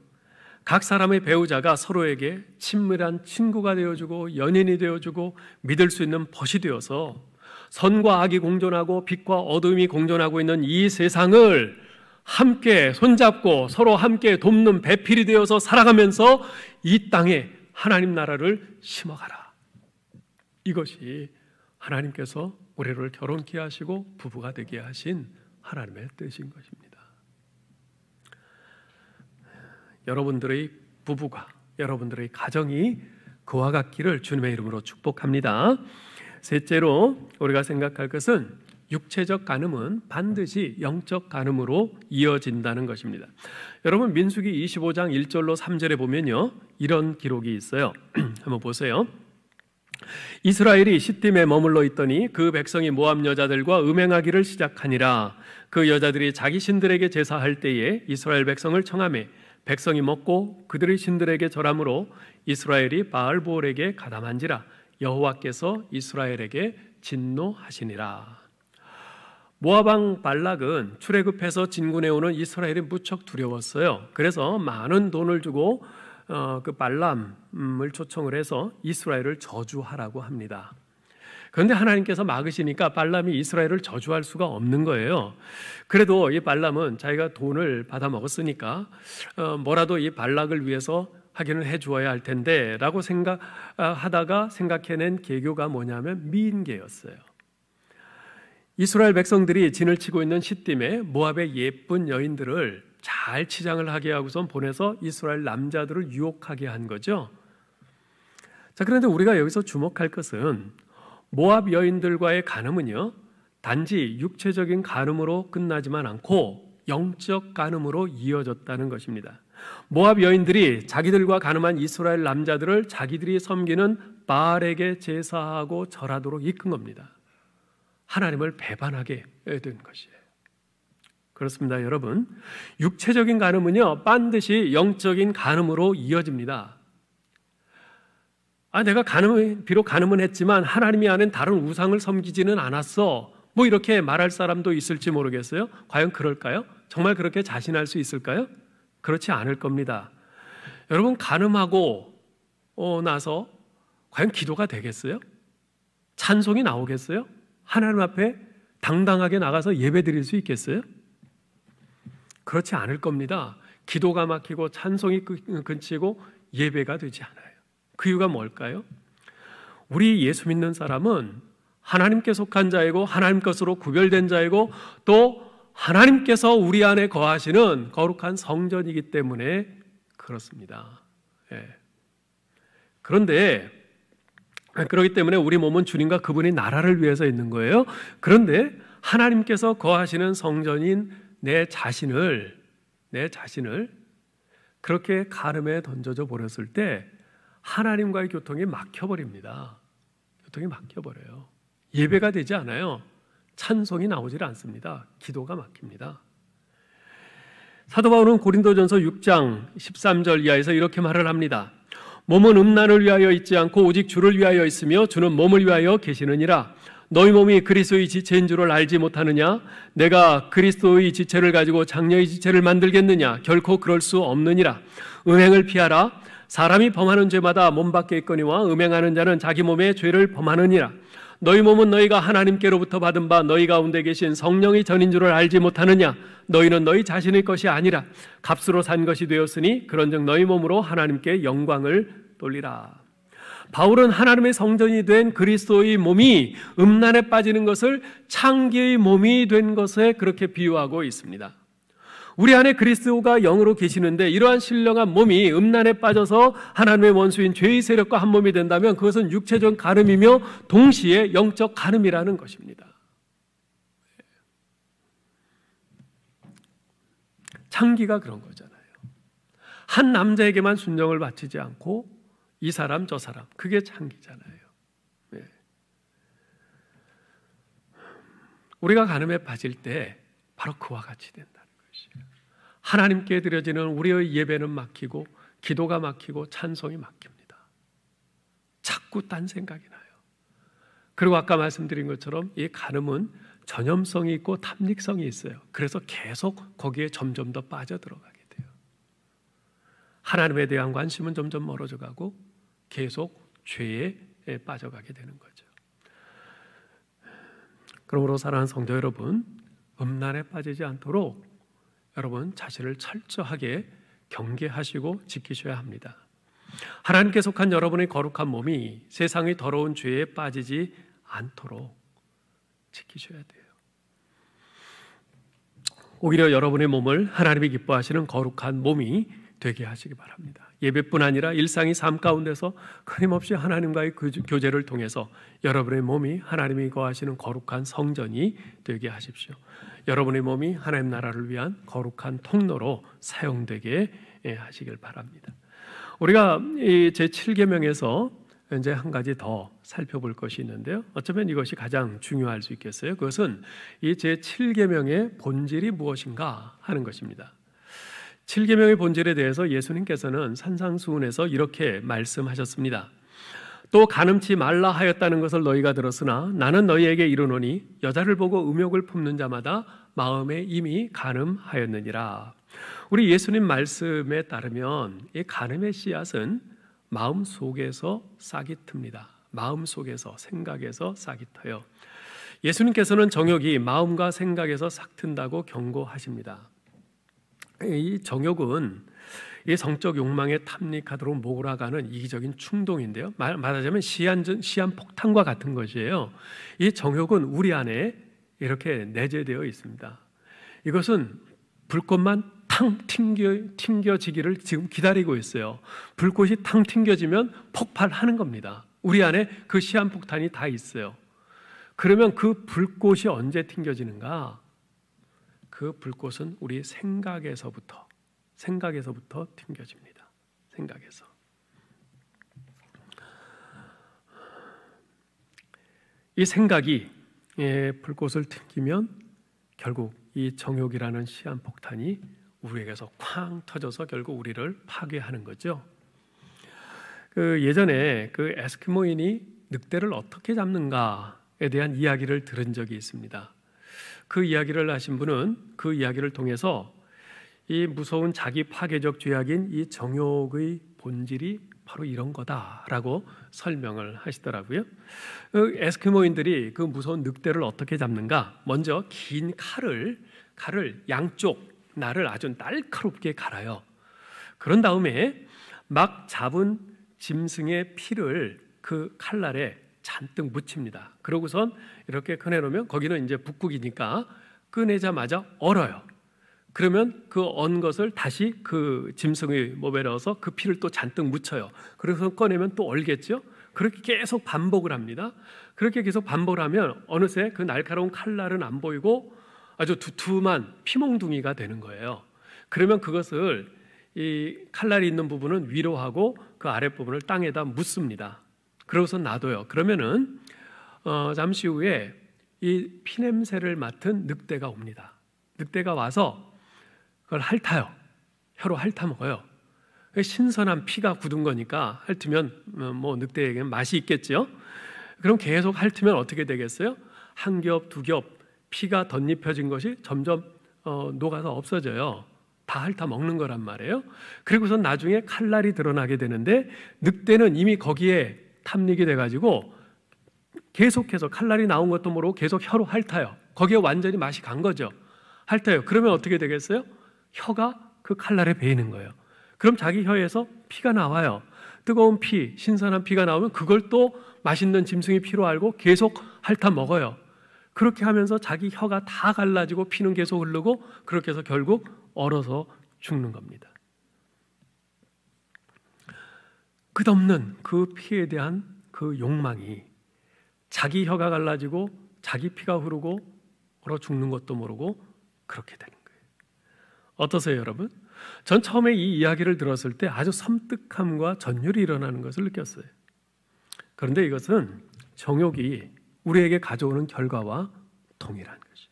Speaker 2: 각 사람의 배우자가 서로에게 친밀한 친구가 되어주고 연인이 되어주고 믿을 수 있는 벗이 되어서 선과 악이 공존하고 빛과 어둠이 공존하고 있는 이 세상을 함께 손잡고 서로 함께 돕는 배필이 되어서 살아가면서 이 땅에 하나님 나라를 심어가라. 이것이 하나님께서 우리를 결혼케 하시고 부부가 되게 하신 하나님의 뜻인 것입니다. 여러분들의 부부가, 여러분들의 가정이 그와 같기를 주님의 이름으로 축복합니다. 셋째로 우리가 생각할 것은 육체적 간음은 반드시 영적 간음으로 이어진다는 것입니다. 여러분 민수기 25장 1절로 3절에 보면요, 이런 기록이 있어요. 한번 보세요. 이스라엘이 시딤에 머물러 있더니 그 백성이 모압 여자들과 음행하기를 시작하니라. 그 여자들이 자기 신들에게 제사할 때에 이스라엘 백성을 청하매 백성이 먹고 그들의 신들에게 절함으로 이스라엘이 바알보올에게 가담한지라. 여호와께서 이스라엘에게 진노하시니라. 모압 왕 발락은 출애굽해서 진군해오는 이스라엘이 무척 두려웠어요. 그래서 많은 돈을 주고 그 발람을 초청을 해서 이스라엘을 저주하라고 합니다. 그런데 하나님께서 막으시니까 발람이 이스라엘을 저주할 수가 없는 거예요. 그래도 이 발람은 자기가 돈을 받아 먹었으니까 뭐라도 이 발락을 위해서 하기는 해주어야 할 텐데 라고 생각하다가 생각해낸 계교가 뭐냐면 미인계였어요. 이스라엘 백성들이 진을 치고 있는 시딤에 모압의 예쁜 여인들을 잘 치장을 하게 하고선 보내서 이스라엘 남자들을 유혹하게 한 거죠. 자, 그런데 우리가 여기서 주목할 것은 모압 여인들과의 간음은요, 단지 육체적인 간음으로 끝나지만 않고 영적 간음으로 이어졌다는 것입니다. 모압 여인들이 자기들과 간음한 이스라엘 남자들을 자기들이 섬기는 바알에게 제사하고 절하도록 이끈 겁니다. 하나님을 배반하게 된 것이에요. 그렇습니다, 여러분. 육체적인 간음은요, 반드시 영적인 간음으로 이어집니다. 내가 비록 간음은 했지만 하나님이 아는 다른 우상을 섬기지는 않았어. 뭐 이렇게 말할 사람도 있을지 모르겠어요. 과연 그럴까요? 정말 그렇게 자신할 수 있을까요? 그렇지 않을 겁니다. 여러분, 간음하고 나서 과연 기도가 되겠어요? 찬송이 나오겠어요? 하나님 앞에 당당하게 나가서 예배 드릴 수 있겠어요? 그렇지 않을 겁니다. 기도가 막히고 찬송이 끊치고 예배가 되지 않아요. 그 이유가 뭘까요? 우리 예수 믿는 사람은 하나님께 속한 자이고 하나님 것으로 구별된 자이고 또 하나님께서 우리 안에 거하시는 거룩한 성전이기 때문에 그렇습니다. 그런데 그렇기 때문에 우리 몸은 주님과 그분의 나라를 위해서 있는 거예요. 그런데 하나님께서 거하시는 성전인 내 자신을 그렇게 간음에 던져져 버렸을 때 하나님과의 교통이 막혀버립니다. 교통이 막혀버려요. 예배가 되지 않아요. 찬송이 나오질 않습니다. 기도가 막힙니다. 사도 바울은 고린도전서 6장 13절 이하에서 이렇게 말을 합니다. 몸은 음란을 위하여 있지 않고 오직 주를 위하여 있으며 주는 몸을 위하여 계시느니라. 너희 몸이 그리스도의 지체인 줄을 알지 못하느냐? 내가 그리스도의 지체를 가지고 장녀의 지체를 만들겠느냐? 결코 그럴 수 없느니라. 음행을 피하라. 사람이 범하는 죄마다 몸 밖에 있거니와 음행하는 자는 자기 몸에 죄를 범하느니라. 너희 몸은 너희가 하나님께로부터 받은 바 너희 가운데 계신 성령의 전인 줄을 알지 못하느냐? 너희는 너희 자신의 것이 아니라 값으로 산 것이 되었으니 그런즉 너희 몸으로 하나님께 영광을 돌리라. 바울은 하나님의 성전이 된 그리스도의 몸이 음란에 빠지는 것을 창기의 몸이 된 것에 그렇게 비유하고 있습니다. 우리 안에 그리스도가 영으로 계시는데 이러한 신령한 몸이 음란에 빠져서 하나님의 원수인 죄의 세력과 한 몸이 된다면 그것은 육체적 간음이며 동시에 영적 간음이라는 것입니다. 창기가 그런 거잖아요. 한 남자에게만 순종을 바치지 않고 이 사람 저 사람, 그게 창기잖아요. 네. 우리가 간음에 빠질 때 바로 그와 같이 된다는 것이에요. 하나님께 드려지는 우리의 예배는 막히고 기도가 막히고 찬송이 막힙니다. 자꾸 딴 생각이 나요. 그리고 아까 말씀드린 것처럼 이 간음은 전염성이 있고 탐닉성이 있어요. 그래서 계속 거기에 점점 더 빠져들어가게 돼요. 하나님에 대한 관심은 점점 멀어져 가고 계속 죄에 빠져가게 되는 거죠. 그러므로 사랑하는 성도 여러분, 음란에 빠지지 않도록 여러분 자신을 철저하게 경계하시고 지키셔야 합니다. 하나님께 속한 여러분의 거룩한 몸이 세상의 더러운 죄에 빠지지 않도록 지키셔야 돼요. 오히려 여러분의 몸을 하나님이 기뻐하시는 거룩한 몸이 되게 하시기 바랍니다. 예배뿐 아니라 일상의 삶 가운데서 끊임없이 하나님과의 교제를 통해서 여러분의 몸이 하나님이 거하시는 거룩한 성전이 되게 하십시오. 여러분의 몸이 하나님 나라를 위한 거룩한 통로로 사용되게 하시길 바랍니다. 우리가 제7계명에서 이제 한 가지 더 살펴볼 것이 있는데요. 어쩌면 이것이 가장 중요할 수 있겠어요. 그것은 이 제7계명의 본질이 무엇인가 하는 것입니다. 7계명의 본질에 대해서 예수님께서는 산상수훈에서 이렇게 말씀하셨습니다. 또 간음치 말라 하였다는 것을 너희가 들었으나 나는 너희에게 이르노니 여자를 보고 음욕을 품는 자마다 마음에 이미 간음하였느니라. 우리 예수님 말씀에 따르면 이 간음의 씨앗은 마음 속에서 싹이 틉니다. 마음 속에서, 생각에서 싹이 터요. 예수님께서는 정욕이 마음과 생각에서 싹 튼다고 경고하십니다. 이 정욕은 이 성적 욕망에 탐닉하도록 몰아가는 이기적인 충동인데요. 말하자면 시한폭탄과 같은 것이에요. 이 정욕은 우리 안에 이렇게 내재되어 있습니다. 이것은 불꽃만 탕 튕겨지기를 지금 기다리고 있어요. 불꽃이 탕 튕겨지면 폭발하는 겁니다. 우리 안에 그 시한폭탄이 다 있어요. 그러면 그 불꽃이 언제 튕겨지는가? 그 불꽃은 우리 생각에서부터 튕겨집니다. 생각에서. 이 생각이 불꽃을 튕기면 결국 이 정욕이라는 시한폭탄이 우리에게서 쾅 터져서 결국 우리를 파괴하는 거죠. 예전에 그 에스키모인이 늑대를 어떻게 잡는가에 대한 이야기를 들은 적이 있습니다. 그 이야기를 하신 분은 그 이야기를 통해서 이 무서운 자기 파괴적 죄악인 이 정욕의 본질이 바로 이런 거다라고 설명을 하시더라고요. 에스키모인들이 그 무서운 늑대를 어떻게 잡는가? 먼저 긴 칼을 양쪽 날을 아주 날카롭게 갈아요. 그런 다음에 막 잡은 짐승의 피를 그 칼날에 잔뜩 묻힙니다. 그러고선 이렇게 꺼내놓으면 거기는 이제 북극이니까 꺼내자마자 얼어요. 그러면 그 언 것을 다시 그 짐승의 몸에 넣어서 그 피를 또 잔뜩 묻혀요. 그래서 꺼내면 또 얼겠죠. 그렇게 계속 반복을 합니다. 그렇게 계속 반복을 하면 어느새 그 날카로운 칼날은 안 보이고 아주 두툼한 피몽둥이가 되는 거예요. 그러면 그것을 이 칼날이 있는 부분은 위로 하고 그 아랫부분을 땅에다 묻습니다. 그러고서 놔둬요. 그러면은 잠시 후에 이 피냄새를 맡은 늑대가 옵니다. 늑대가 와서 그걸 핥아요. 혀로 핥아 먹어요. 신선한 피가 굳은 거니까 핥으면 뭐 늑대에게는 맛이 있겠죠. 그럼 계속 핥으면 어떻게 되겠어요? 한 겹, 두 겹 피가 덧입혀진 것이 점점 녹아서 없어져요. 다 핥아 먹는 거란 말이에요. 그리고서 나중에 칼날이 드러나게 되는데 늑대는 이미 거기에 탐닉이 돼가지고 계속해서 칼날이 나온 것도 모르고 계속 혀로 핥아요. 거기에 완전히 맛이 간 거죠. 핥아요. 그러면 어떻게 되겠어요? 혀가 그 칼날에 베이는 거예요. 그럼 자기 혀에서 피가 나와요. 뜨거운 피, 신선한 피가 나오면 그걸 또 맛있는 짐승의 피로 알고 계속 핥아 먹어요. 그렇게 하면서 자기 혀가 다 갈라지고 피는 계속 흐르고 그렇게 해서 결국 얼어서 죽는 겁니다. 끝없는 그 피에 대한 그 욕망이 자기 혀가 갈라지고 자기 피가 흐르고 얼어 죽는 것도 모르고 그렇게 되는 거예요. 어떠세요, 여러분? 전 처음에 이 이야기를 들었을 때 아주 섬뜩함과 전율이 일어나는 것을 느꼈어요. 그런데 이것은 정욕이 우리에게 가져오는 결과와 동일한 것이에요.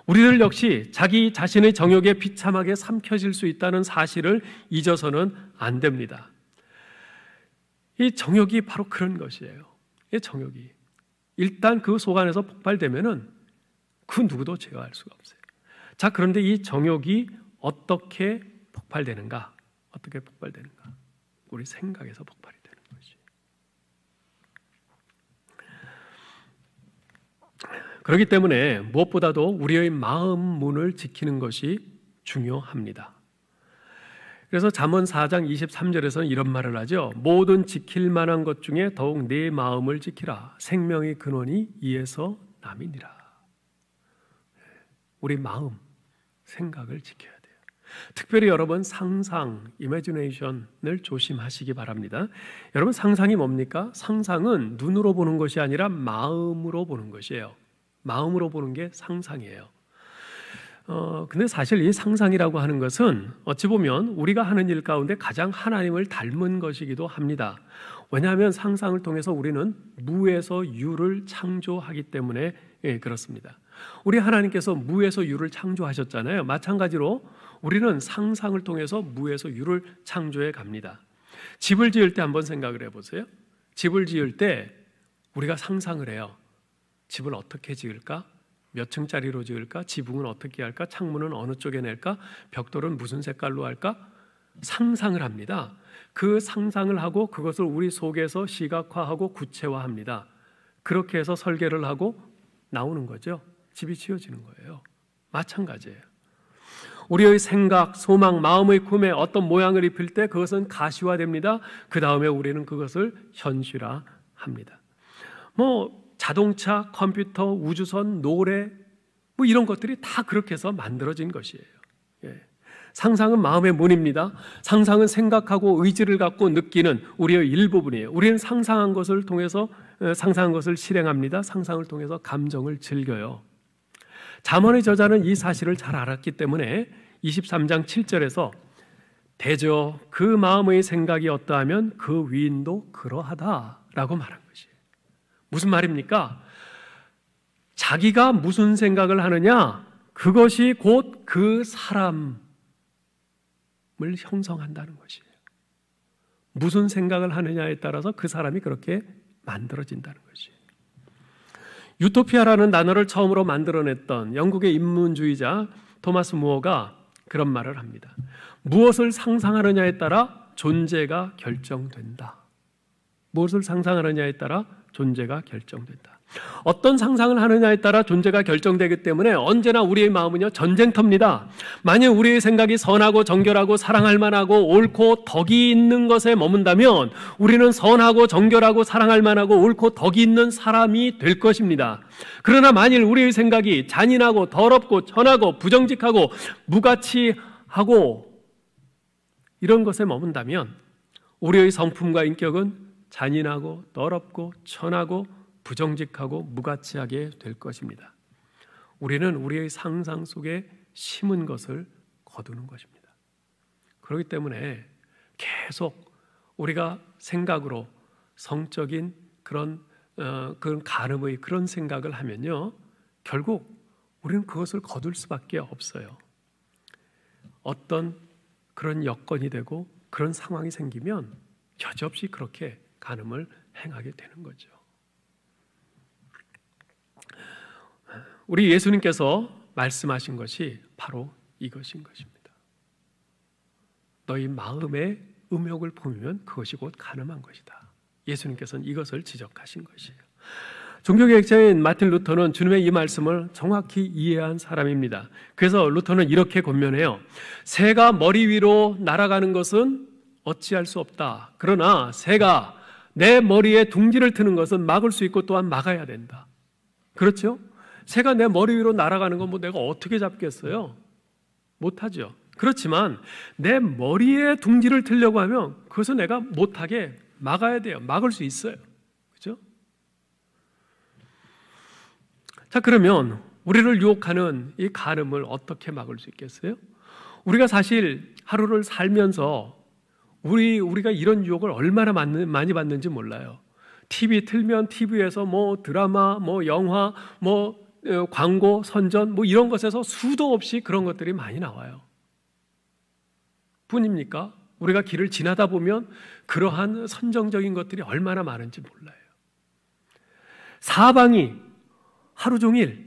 Speaker 2: 우리들 역시 자기 자신의 정욕에 비참하게 삼켜질 수 있다는 사실을 잊어서는 안 됩니다. 이 정욕이 바로 그런 것이에요. 이 정욕이 일단 그 속 안에서 폭발되면은 그 누구도 제어할 수가 없어요. 자, 그런데 이 정욕이 어떻게 폭발되는가? 어떻게 폭발되는가? 우리 생각에서 폭발이 되는 것이. 그렇기 때문에 무엇보다도 우리의 마음 문을 지키는 것이 중요합니다. 그래서 잠언 4장 23절에서는 이런 말을 하죠. 모든 지킬 만한 것 중에 더욱 내 마음을 지키라. 생명의 근원이 이에서 남이니라. 우리 마음, 생각을 지켜야 돼요. 특별히 여러분 상상, imagination을 조심하시기 바랍니다. 여러분 상상이 뭡니까? 상상은 눈으로 보는 것이 아니라 마음으로 보는 것이에요. 마음으로 보는 게 상상이에요. 근데 사실 이 상상이라고 하는 것은 어찌 보면 우리가 하는 일 가운데 가장 하나님을 닮은 것이기도 합니다. 왜냐하면 상상을 통해서 우리는 무에서 유를 창조하기 때문에 그렇습니다. 우리 하나님께서 무에서 유를 창조하셨잖아요. 마찬가지로 우리는 상상을 통해서 무에서 유를 창조해 갑니다. 집을 지을 때 한번 생각을 해보세요. 집을 지을 때 우리가 상상을 해요. 집을 어떻게 지을까? 몇 층짜리로 지을까? 지붕은 어떻게 할까? 창문은 어느 쪽에 낼까? 벽돌은 무슨 색깔로 할까? 상상을 합니다. 그 상상을 하고 그것을 우리 속에서 시각화하고 구체화합니다. 그렇게 해서 설계를 하고 나오는 거죠. 집이 지어지는 거예요. 마찬가지예요. 우리의 생각, 소망, 마음의 꿈에 어떤 모양을 입힐 때 그것은 가시화됩니다. 그 다음에 우리는 그것을 현실화합니다. 자동차, 컴퓨터, 우주선, 노래 이런 것들이 다 그렇게 해서 만들어진 것이에요. 상상은 마음의 문입니다. 상상은 생각하고 의지를 갖고 느끼는 우리의 일부분이에요. 우리는 상상한 것을 통해서 상상한 것을 실행합니다. 상상을 통해서 감정을 즐겨요. 잠언의 저자는 이 사실을 잘 알았기 때문에 23장 7절에서 대저 그 마음의 생각이 어떠하면 그 위인도 그러하다라고 말한 것이에요. 무슨 말입니까? 자기가 무슨 생각을 하느냐, 그것이 곧 그 사람을 형성한다는 것이에요. 무슨 생각을 하느냐에 따라서 그 사람이 그렇게 만들어진다는 것이에요. 유토피아라는 단어를 처음으로 만들어냈던 영국의 인문주의자 토마스 무어가 그런 말을 합니다. 무엇을 상상하느냐에 따라 존재가 결정된다. 무엇을 상상하느냐에 따라 존재가 결정된다. 어떤 상상을 하느냐에 따라 존재가 결정되기 때문에 언제나 우리의 마음은요 전쟁터입니다. 만약 우리의 생각이 선하고 정결하고 사랑할 만하고 옳고 덕이 있는 것에 머문다면 우리는 선하고 정결하고 사랑할 만하고 옳고 덕이 있는 사람이 될 것입니다. 그러나 만일 우리의 생각이 잔인하고 더럽고 천하고 부정직하고 무가치하고 이런 것에 머문다면 우리의 성품과 인격은 잔인하고 더럽고 천하고 부정직하고 무가치하게 될 것입니다. 우리는 우리의 상상 속에 심은 것을 거두는 것입니다. 그렇기 때문에 계속 우리가 생각으로 성적인 그런 간음의 그런 생각을 하면요, 결국 우리는 그것을 거둘 수밖에 없어요. 어떤 그런 여건이 되고 그런 상황이 생기면 여지없이 그렇게 간음을 행하게 되는 거죠. 우리 예수님께서 말씀하신 것이 바로 이것인 것입니다. 너희 마음에 음욕을 품으면 그것이 곧 간음한 것이다. 예수님께서는 이것을 지적하신 것이에요. 종교개혁자인 마틴 루터는 주님의 이 말씀을 정확히 이해한 사람입니다. 그래서 루터는 이렇게 권면해요. 새가 머리 위로 날아가는 것은 어찌할 수 없다. 그러나 새가 내 머리에 둥지를 트는 것은 막을 수 있고 또한 막아야 된다. 그렇죠? 새가 내 머리 위로 날아가는 건 내가 어떻게 잡겠어요? 못하죠. 그렇지만 내 머리에 둥지를 틀려고 하면 그것은 내가 못하게 막아야 돼요. 막을 수 있어요. 그렇죠? 자, 그러면 우리를 유혹하는 이 간음을 어떻게 막을 수 있겠어요? 우리가 사실 하루를 살면서 우리가 이런 유혹을 얼마나 많이 받는지 몰라요. TV 틀면 TV에서 드라마, 영화, 광고, 선전 이런 것에서 수도 없이 그런 것들이 많이 나와요. 뿐입니까? 우리가 길을 지나다 보면 그러한 선정적인 것들이 얼마나 많은지 몰라요. 사방이 하루 종일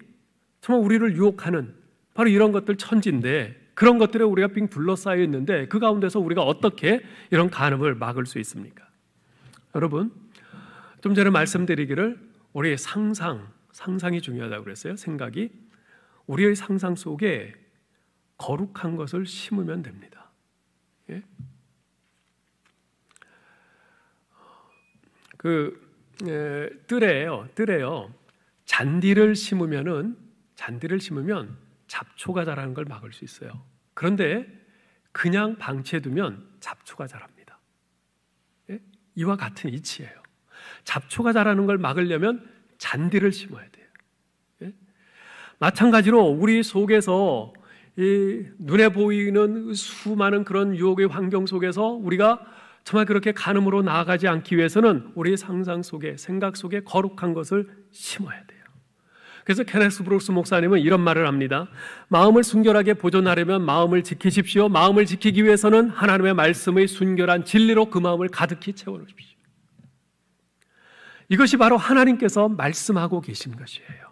Speaker 2: 정말 우리를 유혹하는 바로 이런 것들 천지인데, 그런 것들에 우리가 빙 둘러싸여 있는데 그 가운데서 우리가 어떻게 이런 간음을 막을 수 있습니까? 여러분, 좀 전에 말씀드리기를 우리의 상상이 중요하다고 그랬어요. 생각이. 우리의 상상 속에 거룩한 것을 심으면 됩니다. 예? 뜰에요. 잔디를 심으면 잡초가 자라는 걸 막을 수 있어요. 그런데 그냥 방치해두면 잡초가 자랍니다. 예? 이와 같은 이치예요. 잡초가 자라는 걸 막으려면 잔디를 심어야 돼요. 예? 마찬가지로 우리 속에서 이 눈에 보이는 수많은 그런 유혹의 환경 속에서 우리가 정말 그렇게 간음으로 나아가지 않기 위해서는 우리의 상상 속에, 생각 속에 거룩한 것을 심어야 돼요. 그래서 케네스 브룩스 목사님은 이런 말을 합니다. 마음을 순결하게 보존하려면 마음을 지키십시오. 마음을 지키기 위해서는 하나님의 말씀의 순결한 진리로 그 마음을 가득히 채워놓으십시오. 이것이 바로 하나님께서 말씀하고 계신 것이에요.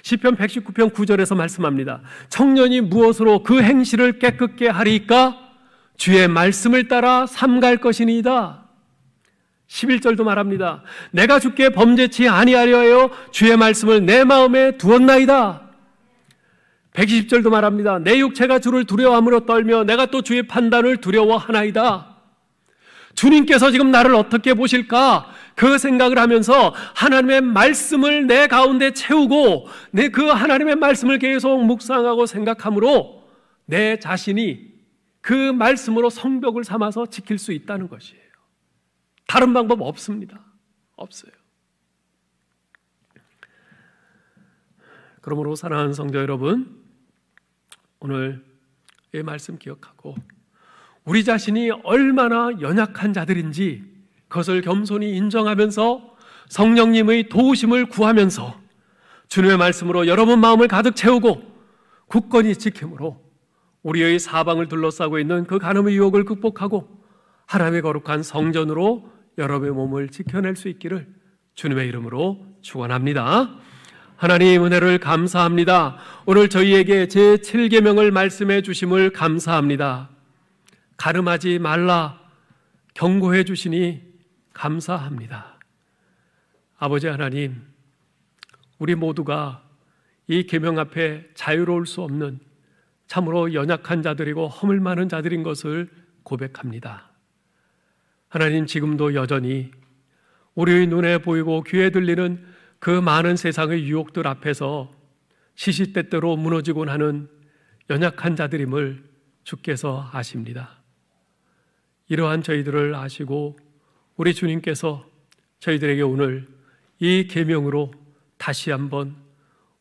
Speaker 2: 시편 119편 9절에서 말씀합니다. 청년이 무엇으로 그 행실을 깨끗게 하리까? 주의 말씀을 따라 삼갈 것이니이다. 11절도 말합니다. 내가 주께 범죄치 아니하려 하여 주의 말씀을 내 마음에 두었나이다. 120절도 말합니다. 내 육체가 주를 두려워함으로 떨며 내가 또 주의 판단을 두려워하나이다. 주님께서 지금 나를 어떻게 보실까? 그 생각을 하면서 하나님의 말씀을 내 가운데 채우고 그 하나님의 말씀을 계속 묵상하고 생각함으로 내 자신이 그 말씀으로 성벽을 삼아서 지킬 수 있다는 것이에요. 다른 방법 없습니다. 없어요. 그러므로 사랑하는 성도 여러분, 오늘 이 말씀 기억하고 우리 자신이 얼마나 연약한 자들인지 그것을 겸손히 인정하면서 성령님의 도우심을 구하면서 주님의 말씀으로 여러분 마음을 가득 채우고 굳건히 지킴으로 우리의 사방을 둘러싸고 있는 그 간음의 유혹을 극복하고 하나님의 거룩한 성전으로 여러분의 몸을 지켜낼 수 있기를 주님의 이름으로 축원합니다. 하나님 은혜를 감사합니다. 오늘 저희에게 제7계명을 말씀해 주심을 감사합니다. 간음하지 말라 경고해 주시니 감사합니다. 아버지 하나님, 우리 모두가 이 계명 앞에 자유로울 수 없는 참으로 연약한 자들이고 허물 많은 자들인 것을 고백합니다. 하나님, 지금도 여전히 우리의 눈에 보이고 귀에 들리는 그 많은 세상의 유혹들 앞에서 시시때때로 무너지곤 하는 연약한 자들임을 주께서 아십니다. 이러한 저희들을 아시고 우리 주님께서 저희들에게 오늘 이 계명으로 다시 한번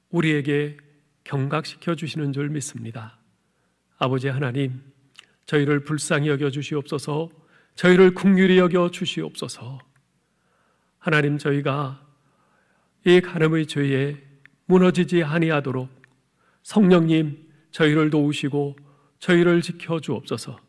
Speaker 2: 우리에게 경각시켜 주시는 줄 믿습니다. 아버지 하나님, 저희를 불쌍히 여겨 주시옵소서. 저희를 긍휼히 여겨 주시옵소서. 하나님, 저희가 이 간음의 죄에 무너지지 아니하도록 성령님 저희를 도우시고 저희를 지켜 주옵소서.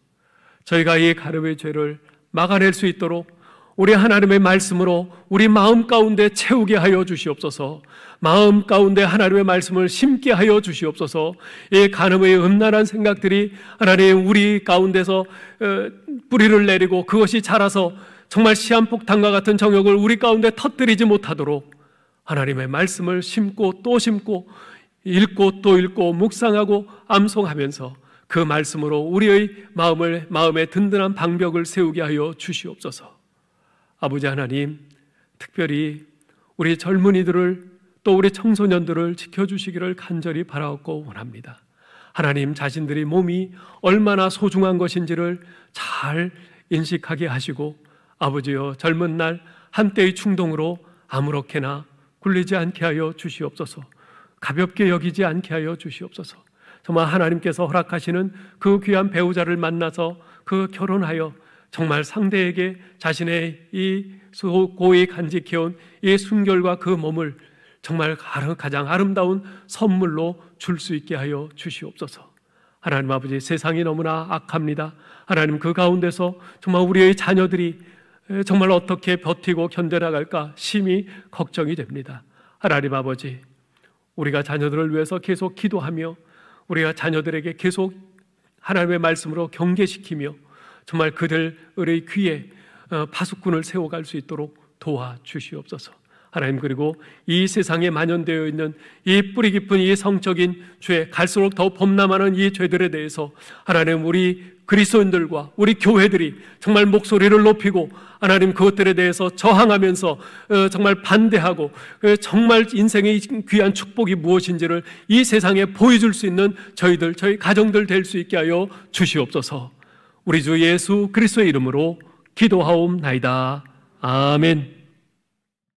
Speaker 2: 저희가 이 간음의 죄를 막아낼 수 있도록 우리 하나님의 말씀으로 우리 마음 가운데 채우게 하여 주시옵소서. 마음 가운데 하나님의 말씀을 심게 하여 주시옵소서. 이 간음의 음란한 생각들이 하나님 우리 가운데서 뿌리를 내리고 그것이 자라서 정말 시한폭탄과 같은 정욕을 우리 가운데 터뜨리지 못하도록 하나님의 말씀을 심고 또 심고 읽고 또 읽고 묵상하고 암송하면서 그 말씀으로 우리의 마음에 든든한 방벽을 세우게 하여 주시옵소서. 아버지 하나님, 특별히 우리 젊은이들을 또 우리 청소년들을 지켜주시기를 간절히 바라옵고 원합니다. 하나님, 자신들이 몸이 얼마나 소중한 것인지를 잘 인식하게 하시고 아버지여, 젊은 날 한때의 충동으로 아무렇게나 굴리지 않게 하여 주시옵소서. 가볍게 여기지 않게 하여 주시옵소서. 정말 하나님께서 허락하시는 그 귀한 배우자를 만나서 그 결혼하여 정말 상대에게 자신의 이 고이 간직해온 이 순결과 그 몸을 정말 가장 아름다운 선물로 줄 수 있게 하여 주시옵소서. 하나님 아버지, 세상이 너무나 악합니다. 하나님, 그 가운데서 정말 우리의 자녀들이 정말 어떻게 버티고 견뎌나갈까 심히 걱정이 됩니다. 하나님 아버지, 우리가 자녀들을 위해서 계속 기도하며 우리가 자녀들에게 계속 하나님의 말씀으로 경계시키며 정말 그들의 귀에 파수꾼을 세워갈 수 있도록 도와주시옵소서. 하나님, 그리고 이 세상에 만연되어 있는 이 뿌리 깊은 이 성적인 죄, 갈수록 더 범람하는 이 죄들에 대해서 하나님, 우리 그리스도인들과 우리 교회들이 정말 목소리를 높이고 하나님, 그것들에 대해서 저항하면서 정말 반대하고 정말 인생의 귀한 축복이 무엇인지를 이 세상에 보여줄 수 있는 저희 가정들 될 수 있게 하여 주시옵소서. 우리 주 예수 그리스도의 이름으로 기도하옵나이다. 아멘.